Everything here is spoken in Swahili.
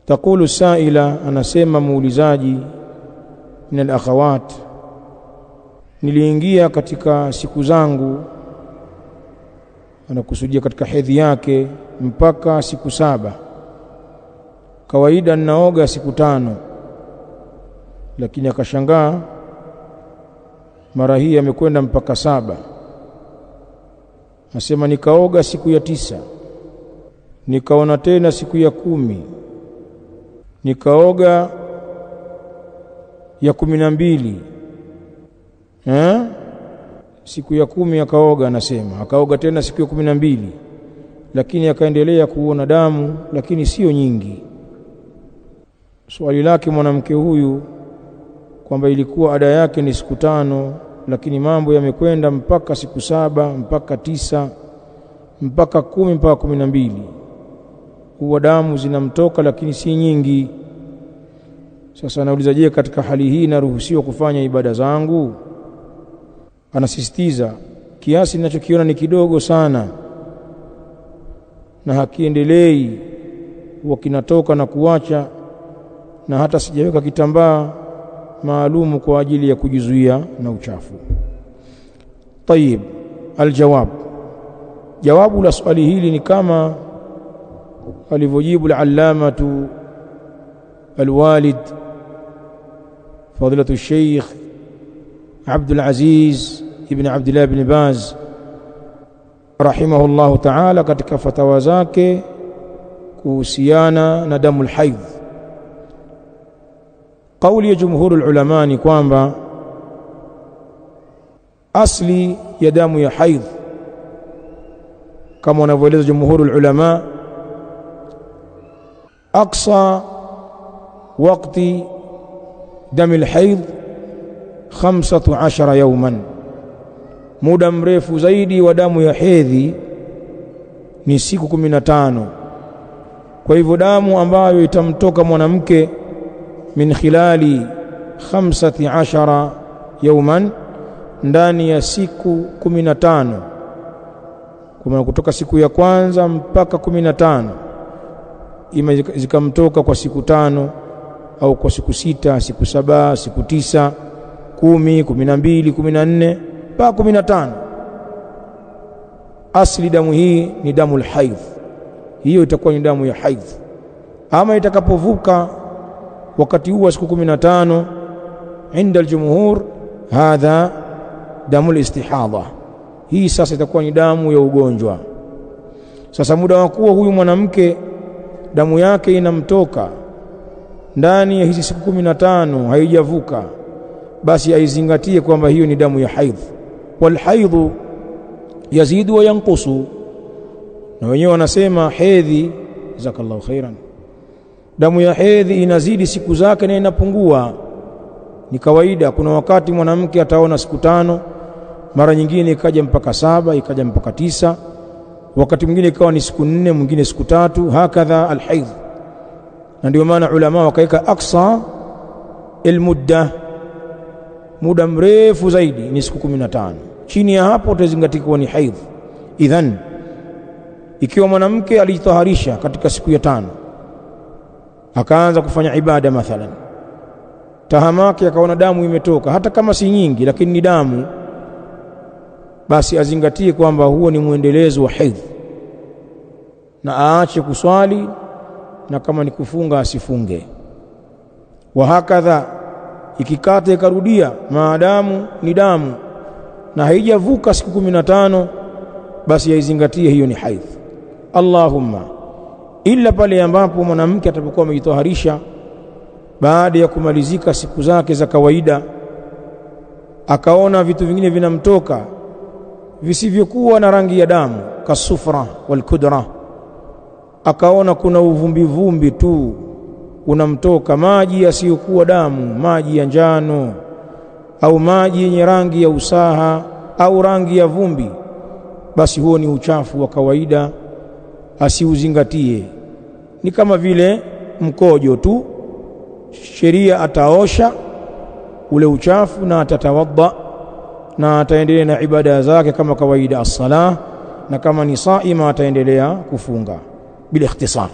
Taqulu saila, anasema muulizaji, min al-akhawat, niliingia katika siku zangu, anakusudia katika hedhi yake, mpaka siku 7. Kawaida ninaoga siku 5, lakini akashangaa mara hii amekwenda mpaka 7. Nasema nikaoga siku ya 9, nikaona tena siku ya 10, nikaoga ya 12. Siku ya 10 akaoga, anasema akaoga tena siku ya 12, lakini akaendelea kuona damu, lakini sio nyingi. Swali lake mwanamke huyu kwamba ilikuwa ada yake ni siku 5, lakini mambo yamekwenda mpaka siku 7, mpaka 9, mpaka 10, mpaka 12. Huwa damu zinamtoka lakini si nyingi. Sasa anauliza, je, katika hali hii naruhusiwa kufanya ibada zangu? Anasisitiza kiasi ninachokiona ni kidogo sana na hakiendelei, huwa kinatoka na kuacha, na hata sijaweka kitambaa maalumu kwa ajili ya kujizuia na uchafu. Tayib, aljawab, jawabu la swali hili ni kama alivyojibu al-allamatu alwalid fadilatu Sheikh Abdul Aziz ibn Abdullah ibn Baz rahimahullahu ta'ala katika fatawa zake kuhusiana na damu al-haidh. Kauli ya jumhurul ulama ni kwamba asli ya damu ya haidh, kama wanavyoeleza jumhurul ulama, aqsa waqti dam al-haidh 15 yawman, muda mrefu zaidi wa damu ya hedhi ni siku 15. Kwa hivyo damu ambayo itamtoka mwanamke min khilali 15 yawman, ndani ya siku 15, kwa kutoka siku ya kwanza mpaka 15, ima zikamtoka kwa siku 5 au kwa siku 6, siku 7, siku 9, 10, 12, 14 mpaka 15. Asli damu hii ni damu al-haidh, hiyo itakuwa ni damu ya haidh. Ama itakapovuka wakati huo siku 15, inda al-jumhur hadha damu al-istihadha, hii sasa itakuwa ni damu ya ugonjwa. Sasa muda wa kuwa huyu mwanamke damu yake inamtoka ndani ya hizi siku 15 haijavuka, basi aizingatie kwamba hiyo ni damu ya haidh. Wal haidhu yazidu wa yanqusu, na wenyewe wanasema hedhi, jazakallahu khairan, damu ya hedhi inazidi siku zake na inapungua. Ni kawaida, kuna wakati mwanamke ataona siku 5, mara nyingine ikaja mpaka 7, ikaja mpaka 9, wakati mwingine ikawa ni siku 4, mwingine siku 3, hakadha alhaidh. Na ndio maana ulama wakaika aqsa almudda, muda mrefu zaidi ni siku 15. Chini ya hapo utazingatia kuwa ni haidh. Idhan, ikiwa mwanamke alijitaharisha katika siku ya 5, akaanza kufanya ibada, mathalan tahamaki, akaona damu imetoka, hata kama si nyingi lakini ni damu, basi azingatie kwamba huo ni muendelezo wa haidh, na aache kuswali, na kama ni kufunga asifunge. Wa hakadha, ikikata ikarudia, maadamu ni damu na haijavuka siku 15, basi aizingatie hiyo ni haidh. Allahumma illa pale ambapo mwanamke atapokuwa amejitaharisha baada ya kumalizika siku zake za kawaida, akaona vitu vingine vinamtoka visivyokuwa na rangi ya damu, kasufra wal kudra, akaona kuna uvumbi vumbi tu unamtoka, maji yasiyokuwa damu, maji ya njano au maji yenye rangi ya usaha au rangi ya vumbi, basi huo ni uchafu wa kawaida, asiuzingatie. Ni kama vile mkojo tu, sheria ataosha ule uchafu na atatawadha na ataendelea na ibada zake kama kawaida, as-salah, na kama ni saima ataendelea kufunga. بالاختصار.